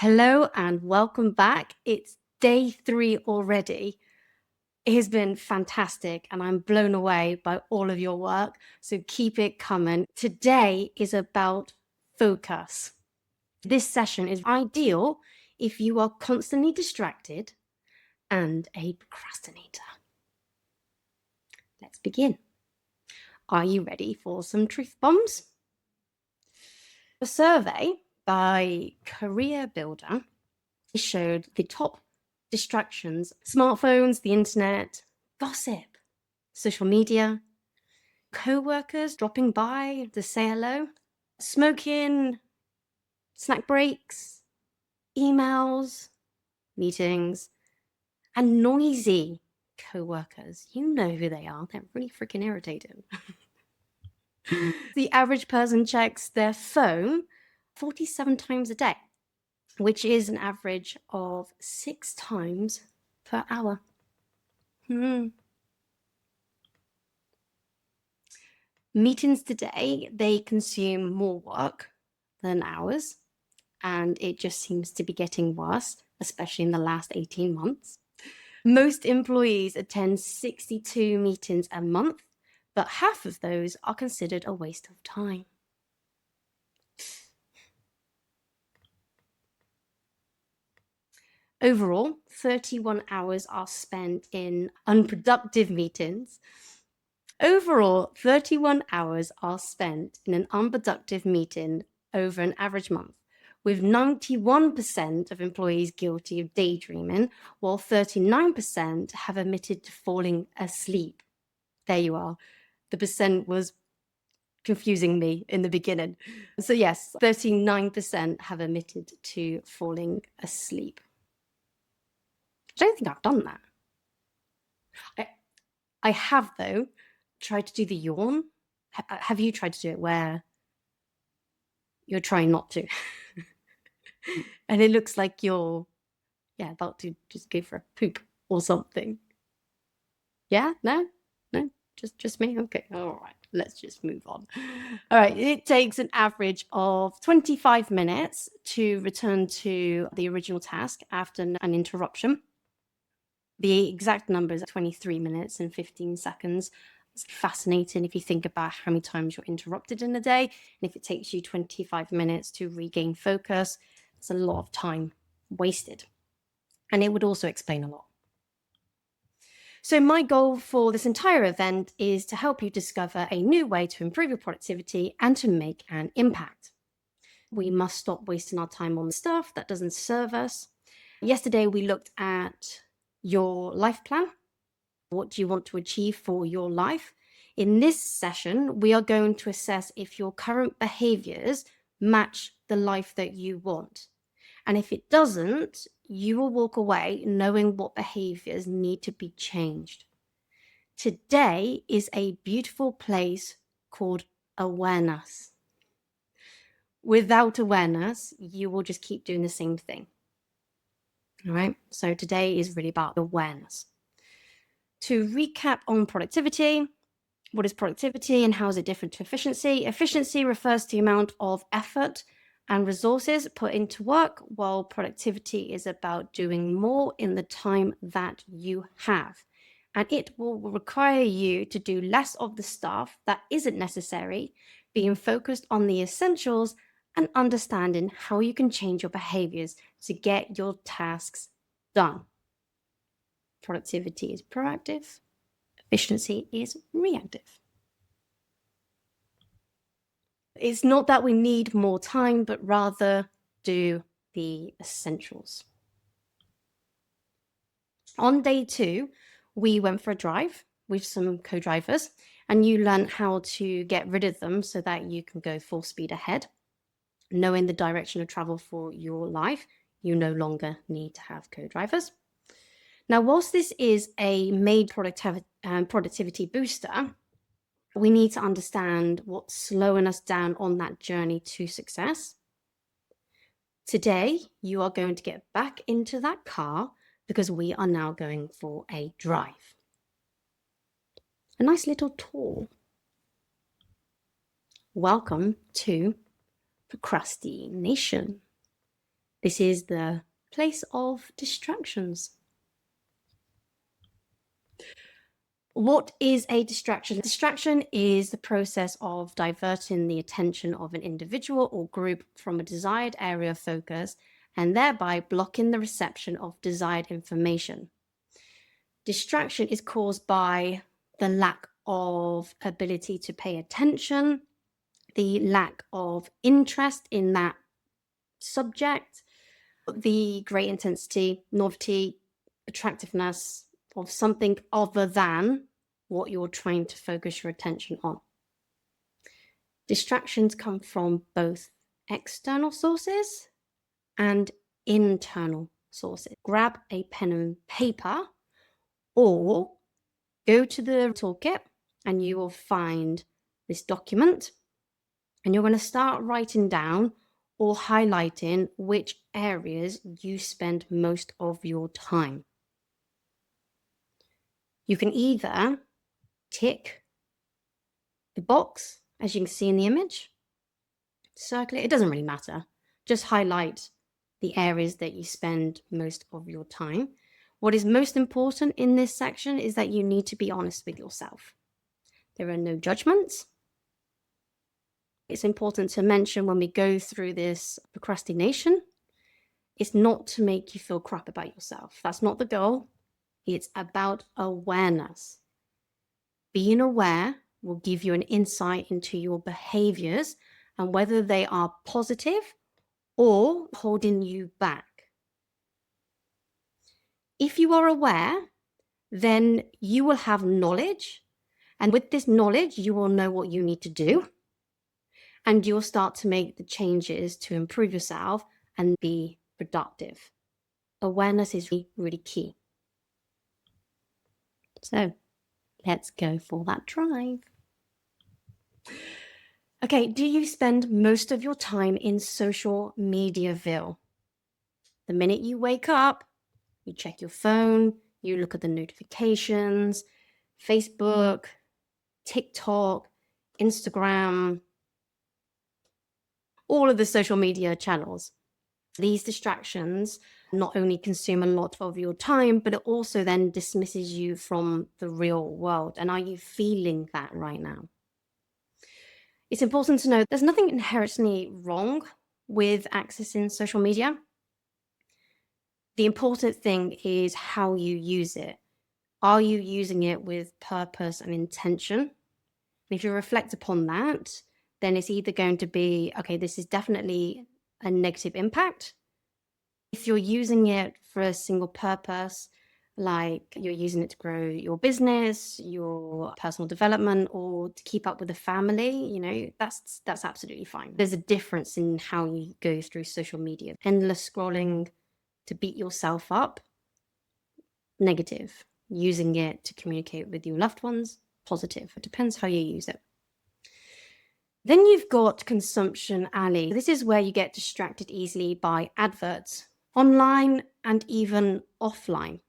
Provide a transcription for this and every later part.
Hello and welcome back. It's day 3 already. It has been fantastic and I'm blown away by all of your work. So keep it coming. Today is about focus. This session is ideal if you are constantly distracted and a procrastinator. Let's begin. Are you ready for some truth bombs? A survey by Career Builder showed the top distractions: smartphones, the internet, gossip, social media, co-workers dropping by to say hello, smoking, snack breaks, emails, meetings, and noisy co-workers. You know who they are. They're really freaking irritating. The average person checks their phone 47 times a day, which is an average of 6 times per hour. Meetings today, they consume more work than hours, and it just seems to be getting worse, especially in the last 18 months. Most employees attend 62 meetings a month, but half of those are considered a waste of time. Overall, 31 hours are spent in unproductive meetings. Overall, 31 hours are spent in an unproductive meeting over an average month, with 91% of employees guilty of daydreaming, while 39% have admitted to falling asleep. There you are. The percent was confusing me in the beginning. So yes, 39% have admitted to falling asleep. I don't think I've done that. I have, though, tried to do the yawn. Have you tried to do it where you're trying not to? And it looks like you're, about to just go for a poop or something. Yeah? No? No? Just me? Okay. All right. Let's just move on. All right. It takes an average of 25 minutes to return to the original task after an interruption. The exact number is 23 minutes and 15 seconds. It's fascinating if you think about how many times you're interrupted in a day. And if it takes you 25 minutes to regain focus, it's a lot of time wasted. And it would also explain a lot. So my goal for this entire event is to help you discover a new way to improve your productivity and to make an impact. We must stop wasting our time on stuff that doesn't serve us. Yesterday, we looked at your life plan. What do you want to achieve for your life? In this session, we are going to assess if your current behaviors match the life that you want. And if it doesn't, you will walk away knowing what behaviors need to be changed. Today is a beautiful place called awareness. Without awareness, you will just keep doing the same thing. All right. So today is really about awareness. To recap on productivity, what is productivity and how is it different to efficiency? Efficiency refers to the amount of effort and resources put into work, while productivity is about doing more in the time that you have. And it will require you to do less of the stuff that isn't necessary, being focused on the essentials and understanding how you can change your behaviors to get your tasks done. Productivity is proactive, efficiency is reactive. It's not that we need more time, but rather do the essentials. On day 2, we went for a drive with some co-drivers, and you learned how to get rid of them so that you can go full speed ahead. Knowing the direction of travel for your life, you no longer need to have co-drivers. Now, whilst this is a made productivity booster, we need to understand what's slowing us down on that journey to success. Today, you are going to get back into that car because we are now going for a drive. A nice little tour. Welcome to procrastination. This is the place of distractions. What is a distraction? Distraction is the process of diverting the attention of an individual or group from a desired area of focus and thereby blocking the reception of desired information. Distraction is caused by the lack of ability to pay attention, the lack of interest in that subject, the great intensity, novelty, attractiveness of something other than what you're trying to focus your attention on. Distractions come from both external sources and internal sources. Grab a pen and paper or go to the toolkit and you will find this document and you're going to start writing down or highlighting which areas you spend most of your time. You can either tick the box, as you can see in the image, circle it, it doesn't really matter. Just highlight the areas that you spend most of your time. What is most important in this section is that you need to be honest with yourself. There are no judgments. It's important to mention when we go through this procrastination, it's not to make you feel crap about yourself. That's not the goal. It's about awareness. Being aware will give you an insight into your behaviors and whether they are positive or holding you back. If you are aware, then you will have knowledge. And with this knowledge, you will know what you need to do. And you'll start to make the changes to improve yourself and be productive. Awareness is really, really key. So let's go for that drive. Okay, do you spend most of your time in social mediaville? The minute you wake up, you check your phone, you look at the notifications, Facebook, TikTok, Instagram, all of the social media channels. These distractions not only consume a lot of your time, but it also then dismisses you from the real world. And are you feeling that right now? It's important to know there's nothing inherently wrong with accessing social media. The important thing is how you use it. Are you using it with purpose and intention? And if you reflect upon that, then it's either going to be, okay, this is definitely a negative impact. If you're using it for a single purpose, like you're using it to grow your business, your personal development, or to keep up with the family, that's absolutely fine. There's a difference in how you go through social media. Endless scrolling to beat yourself up, negative. Using it to communicate with your loved ones, positive. It depends how you use it. Then you've got consumption alley. This is where you get distracted easily by adverts, online and even offline.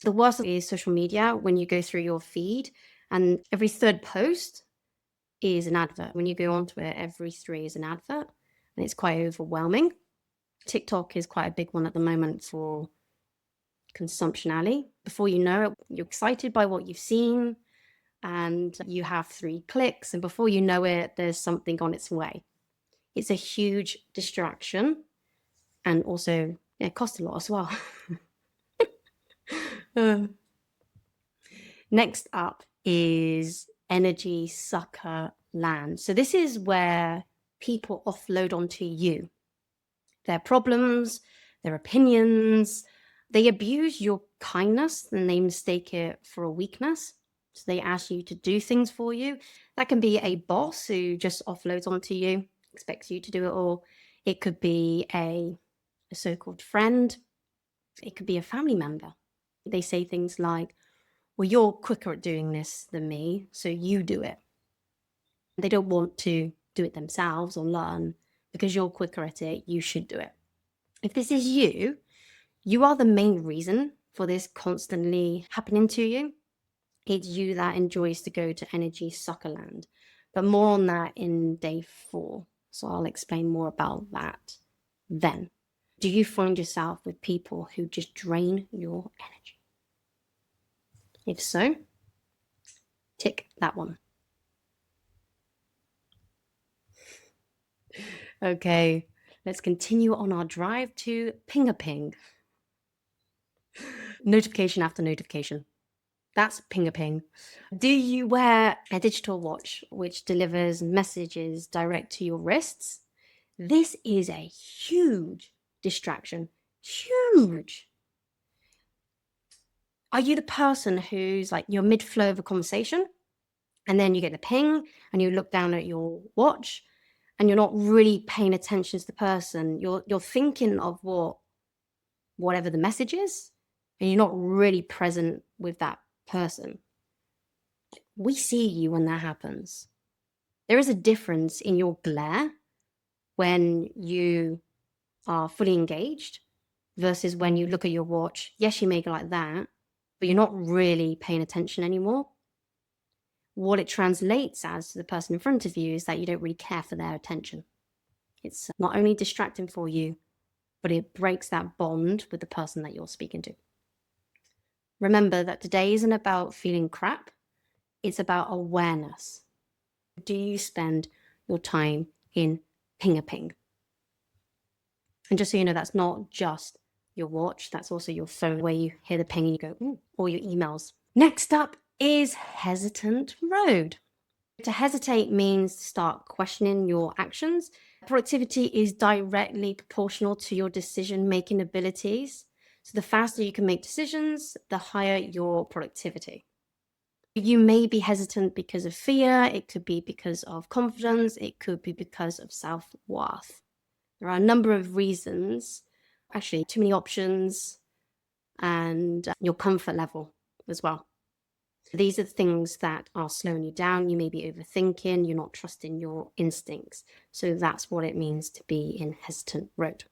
The worst is social media when you go through your feed and every third post is an advert. When you go onto it, every 3 is an advert and it's quite overwhelming. TikTok is quite a big one at the moment for consumption alley. Before you know it, you're excited by what you've seen and you have 3 clicks and before you know it, there's something on its way. It's a huge distraction and also it costs a lot as well. Next up is energy sucker land. So this is where people offload onto you their problems, their opinions. They abuse your kindness and they mistake it for a weakness. So they ask you to do things for you. That can be a boss who just offloads onto you, expects you to do it all. It could be a so-called friend. It could be a family member. They say things like, well, you're quicker at doing this than me, so you do it. They don't want to do it themselves or learn because you're quicker at it, you should do it. If this is you, you are the main reason for this constantly happening to you. It's you that enjoys to go to energy suckerland. But more on that in day 4. So I'll explain more about that then. Do you find yourself with people who just drain your energy? If so, tick that one. Okay, let's continue on our drive to ping-a-ping. Notification after notification. That's ping-a-ping. Do you wear a digital watch which delivers messages direct to your wrists? This is a huge distraction. Huge. Are you the person who's like, you're mid-flow of a conversation and then you get the ping and you look down at your watch and you're not really paying attention to the person? You're thinking of whatever the message is, and you're not really present with that person. We see you when that happens. There is a difference in your glare when you are fully engaged versus when you look at your watch. Yes, you may go like that, but you're not really paying attention anymore. What it translates as to the person in front of you is that you don't really care for their attention. It's not only distracting for you, but it breaks that bond with the person that you're speaking to. Remember that today isn't about feeling crap. It's about awareness. Do you spend your time in ping-a-ping? And just so you know, that's not just your watch. That's also your phone where you hear the ping and you go, ooh, or your emails. Next up is hesitant road. To hesitate means to start questioning your actions. Productivity is directly proportional to your decision-making abilities. So the faster you can make decisions, the higher your productivity. You may be hesitant because of fear. It could be because of confidence. It could be because of self-worth. There are a number of reasons, actually too many options, and your comfort level as well. These are the things that are slowing you down. You may be overthinking, you're not trusting your instincts. So that's what it means to be in hesitant road.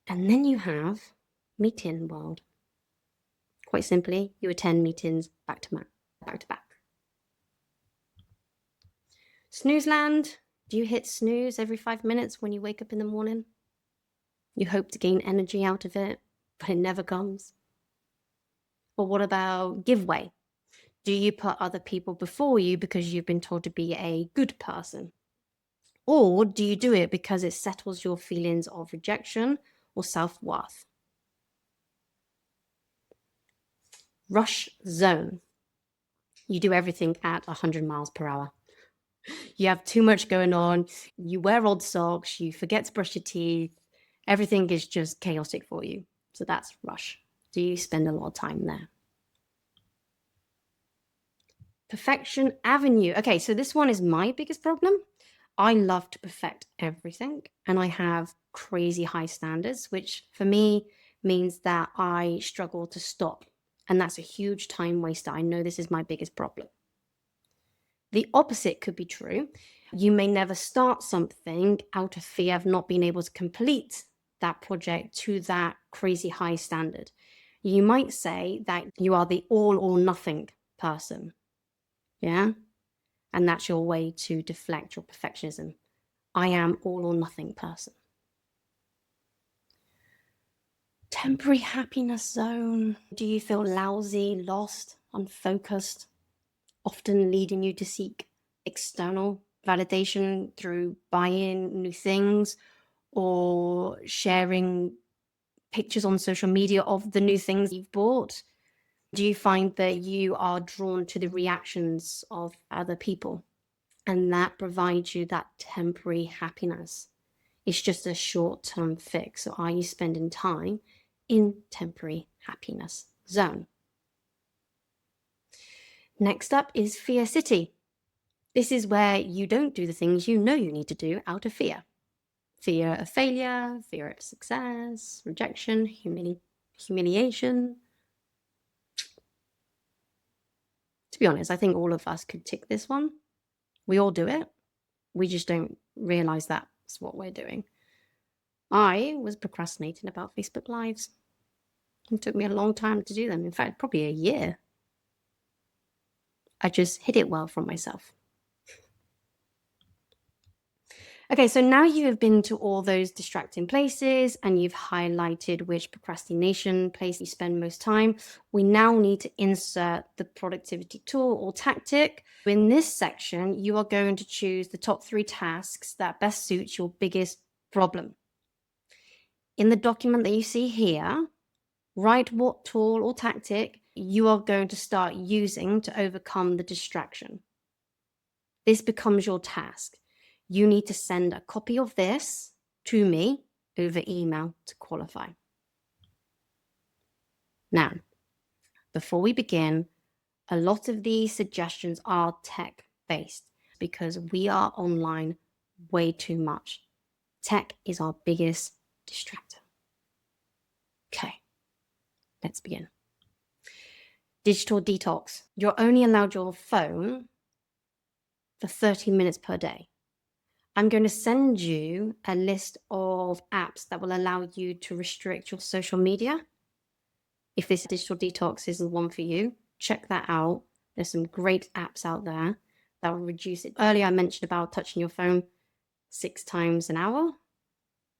And then you have meeting world. Quite simply, you attend meetings back to back. Snooze land. Do you hit snooze every 5 minutes when you wake up in the morning? You hope to gain energy out of it, but it never comes. Or what about give way? Do you put other people before you because you've been told to be a good person? Or do you do it because it settles your feelings of rejection or self-worth? Rush zone. You do everything at 100 miles per hour. You have too much going on. You wear old socks. You forget to brush your teeth. Everything is just chaotic for you. So that's rush. Do you spend a lot of time there? Perfection avenue. Okay, so this one is my biggest problem. I love to perfect everything and I have crazy high standards, which for me means that I struggle to stop. And that's a huge time waster. I know this is my biggest problem. The opposite could be true. You may never start something out of fear of not being able to complete that project to that crazy high standard. You might say that you are the all or nothing person. Yeah. And that's your way to deflect your perfectionism. I am all or nothing person. Temporary happiness zone. Do you feel lousy, lost, unfocused, often leading you to seek external validation through buying new things or sharing pictures on social media of the new things you've bought? Do you find that you are drawn to the reactions of other people and that provides you that temporary happiness? It's just a short-term fix. So are you spending time in temporary happiness zone? Next up is fear city. This is where you don't do the things you know you need to do out of fear. Fear of failure, fear of success, rejection, humiliation. To be honest, I think all of us could tick this one. We all do it. We just don't realize that's what we're doing. I was procrastinating about Facebook Lives. It took me a long time to do them. In fact, probably a year. I just hid it well from myself. Okay, so now you have been to all those distracting places and you've highlighted which procrastination place you spend most time. We now need to insert the productivity tool or tactic. In this section, you are going to choose the top 3 tasks that best suits your biggest problem. In the document that you see here, write what tool or tactic you are going to start using to overcome the distraction. This becomes your task. You need to send a copy of this to me over email to qualify. Now, before we begin, a lot of these suggestions are tech-based because we are online way too much. Tech is our biggest distractor. Okay, let's begin. Digital detox. You're only allowed your phone for 30 minutes per day. I'm going to send you a list of apps that will allow you to restrict your social media. If this digital detox is the one for you, check that out. There's some great apps out there that will reduce it. Earlier, I mentioned about touching your phone 6 times an hour.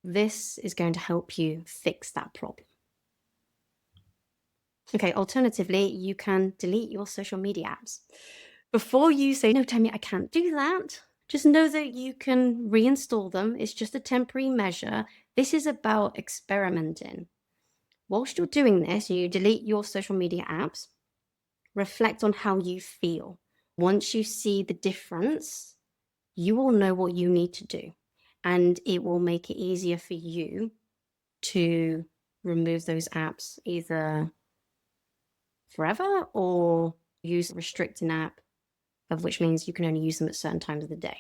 This is going to help you fix that problem. Okay, alternatively, you can delete your social media apps. Before you say, no, Tammy, I can't do that, just know that you can reinstall them. It's just a temporary measure. This is about experimenting. Whilst you're doing this, you delete your social media apps, reflect on how you feel. Once you see the difference, you will know what you need to do, and it will make it easier for you to remove those apps either forever or use a restricting app, of which means you can only use them at certain times of the day.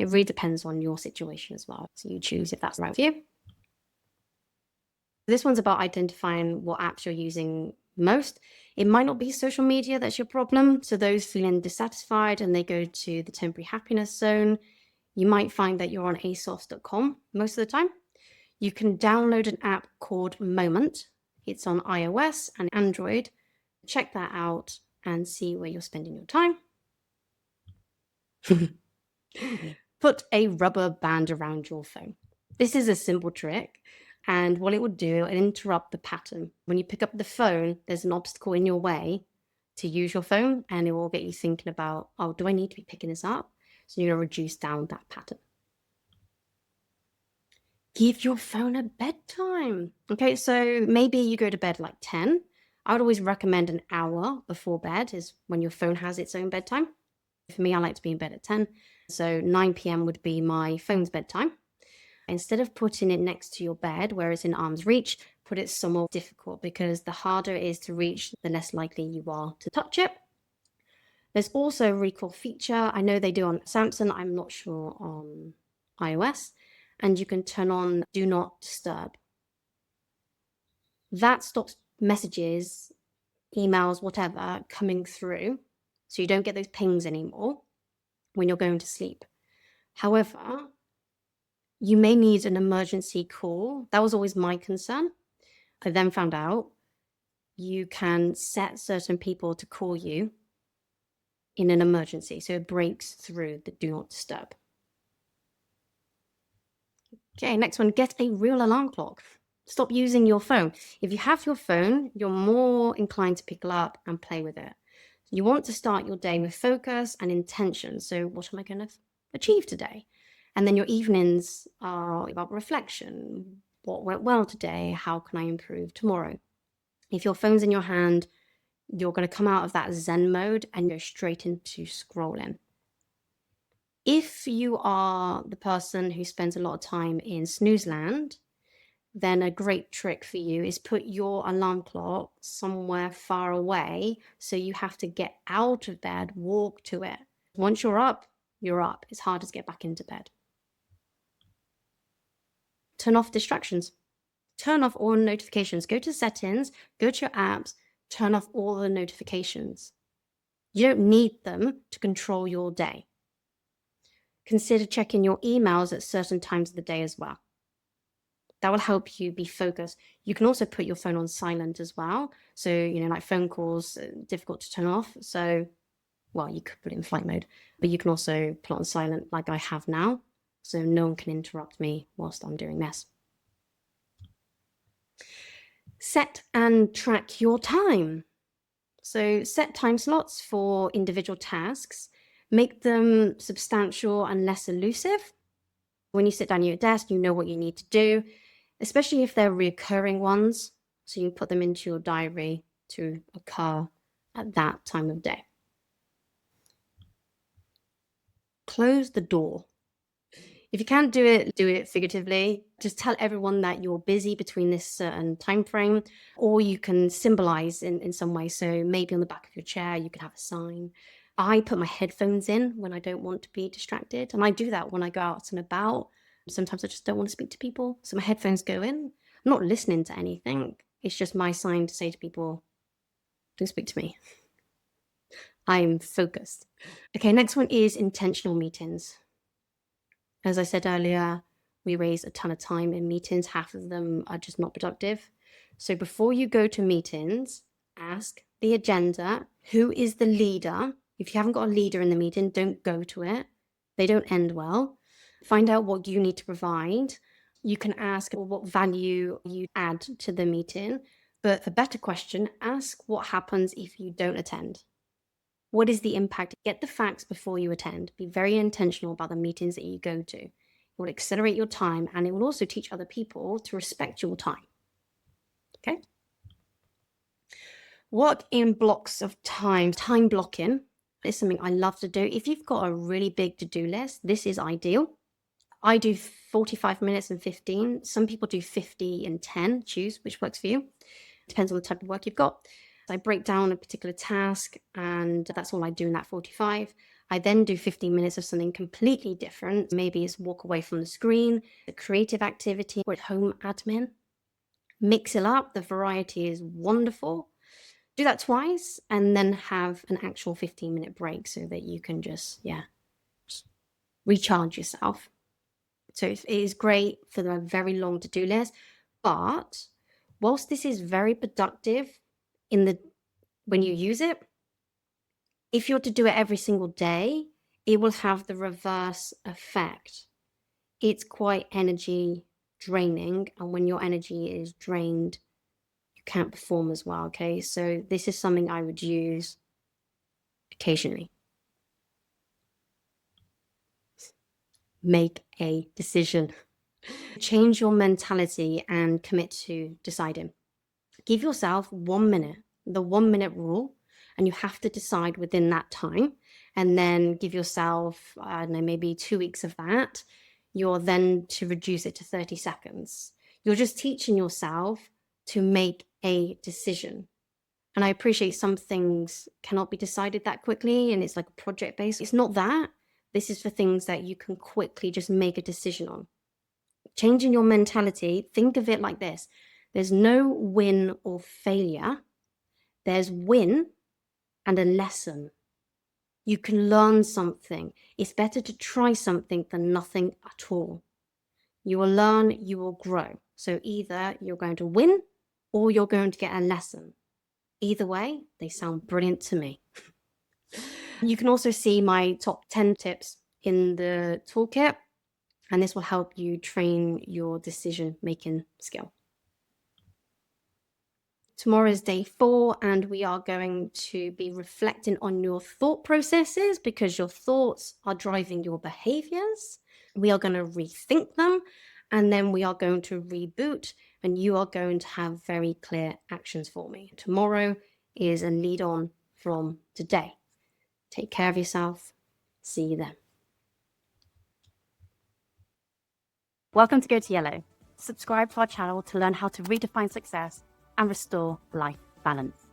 It really depends on your situation as well. So you choose if that's right for you. This one's about identifying what apps you're using most. It might not be social media that's your problem. So those feeling dissatisfied and they go to the temporary happiness zone, you might find that you're on asos.com most of the time. You can download an app called Moment. It's on iOS and Android. Check that out and see where you're spending your time. Put a rubber band around your phone. This is a simple trick, and what it will do, it'll interrupt the pattern. When you pick up the phone, there's an obstacle in your way to use your phone, and it will get you thinking about, oh, do I need to be picking this up? So you're going to reduce down that pattern. Give your phone a bedtime. Okay, so maybe you go to bed like 10. I would always recommend an hour before bed is when your phone has its own bedtime. For me, I like to be in bed at 10. So 9 p.m. would be my phone's bedtime. Instead of putting it next to your bed where it's in arm's reach, put it somewhere difficult, because the harder it is to reach, the less likely you are to touch it. There's also a really cool feature. I know they do on Samsung. I'm not sure on iOS. And you can turn on Do Not Disturb. That stops messages, emails, whatever, coming through. So you don't get those pings anymore when you're going to sleep. However, you may need an emergency call. That was always my concern. I then found out you can set certain people to call you in an emergency. So it breaks through the Do Not Disturb. Okay, next one, get a real alarm clock. Stop using your phone. If you have your phone, you're more inclined to pick it up and play with it. You want to start your day with focus and intention. So what am I going to achieve today? And then your evenings are about reflection. What went well today? How can I improve tomorrow? If your phone's in your hand, you're going to come out of that Zen mode and go straight into scrolling. If you are the person who spends a lot of time in snooze land, then a great trick for you is put your alarm clock somewhere far away so you have to get out of bed, walk to it. Once you're up, you're up. It's harder to get back into bed. Turn off distractions. Turn off all notifications. Go to settings, go to your apps, turn off all the notifications. You don't need them to control your day. Consider checking your emails at certain times of the day as well. That will help you be focused. You can also put your phone on silent as well. So, like phone calls, difficult to turn off. So, well, you could put it in flight mode, but you can also put it on silent like I have now. so no one can interrupt me whilst I'm doing this. Set and track your time. So set time slots for individual tasks. Make them substantial and less elusive. When you sit down at your desk, you know what you need to do, especially if they're recurring ones. So you put them into your diary to occur at that time of day. Close the door. If you can't do it figuratively. Just tell everyone that you're busy between this certain time frame, or you can symbolize in some way. So maybe on the back of your chair, you could have a sign. I put my headphones in when I don't want to be distracted. And I do that when I go out and about. Sometimes I just don't want to speak to people. So my headphones go in. I'm not listening to anything. It's just my sign to say to people, don't speak to me. I'm focused. Okay, next one is intentional meetings. As I said earlier, we waste a ton of time in meetings. Half of them are just not productive. So before you go to meetings, ask the agenda, who is the leader? If you haven't got a leader in the meeting, don't go to it. They don't end well. Find out what you need to provide. You can ask what value you add to the meeting. But a better question, ask what happens if you don't attend. What is the impact? Get the facts before you attend. Be very intentional about the meetings that you go to. It will accelerate your time, and it will also teach other people to respect your time. Okay? Work in blocks of time. Time blocking is something I love to do. If you've got a really big to-do list, this is ideal. I do 45 minutes and 15. Some people do 50 and 10. Choose which works for you. Depends on the type of work you've got. I break down a particular task, and that's all I do in that 45. I then do 15 minutes of something completely different. Maybe it's walk away from the screen, a creative activity, or home admin. Mix it up. The variety is wonderful. Do that twice, and then have an actual 15-minute break so that you can just recharge yourself. So it is great for the very long to-do list, but whilst this is very productive when you use it, if you're to do it every single day, it will have the reverse effect. It's quite energy draining, and when your energy is drained, you can't perform as well, okay? So this is something I would use occasionally. Make a decision. Change your mentality and commit to deciding. Give yourself 1 minute, the 1 minute rule, and you have to decide within that time. And then give yourself, I don't know, maybe 2 weeks of that. You're then to reduce it to 30 seconds. You're just teaching yourself to make a decision. And I appreciate some things cannot be decided that quickly, and it's like a project based. It's not that. This is for things that you can quickly just make a decision on. Changing your mentality, think of it like this. There's no win or failure. There's win and a lesson. You can learn something. It's better to try something than nothing at all. You will learn, you will grow. So either you're going to win or you're going to get a lesson. Either way, they sound brilliant to me. You can also see my top 10 tips in the toolkit, and this will help you train your decision-making skill. Tomorrow is day 4, and we are going to be reflecting on your thought processes because your thoughts are driving your behaviors. We are going to rethink them, and then we are going to reboot, and you are going to have very clear actions for me. Tomorrow is a lead on from today. Take care of yourself. See you then. Welcome to Go to Yellow. Subscribe to our channel to learn how to redefine success and restore life balance.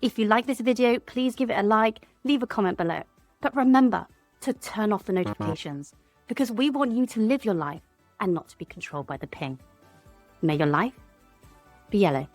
If you like this video, please give it a like, leave a comment below. But remember to turn off the notifications because we want you to live your life and not to be controlled by the ping. May your life be yellow.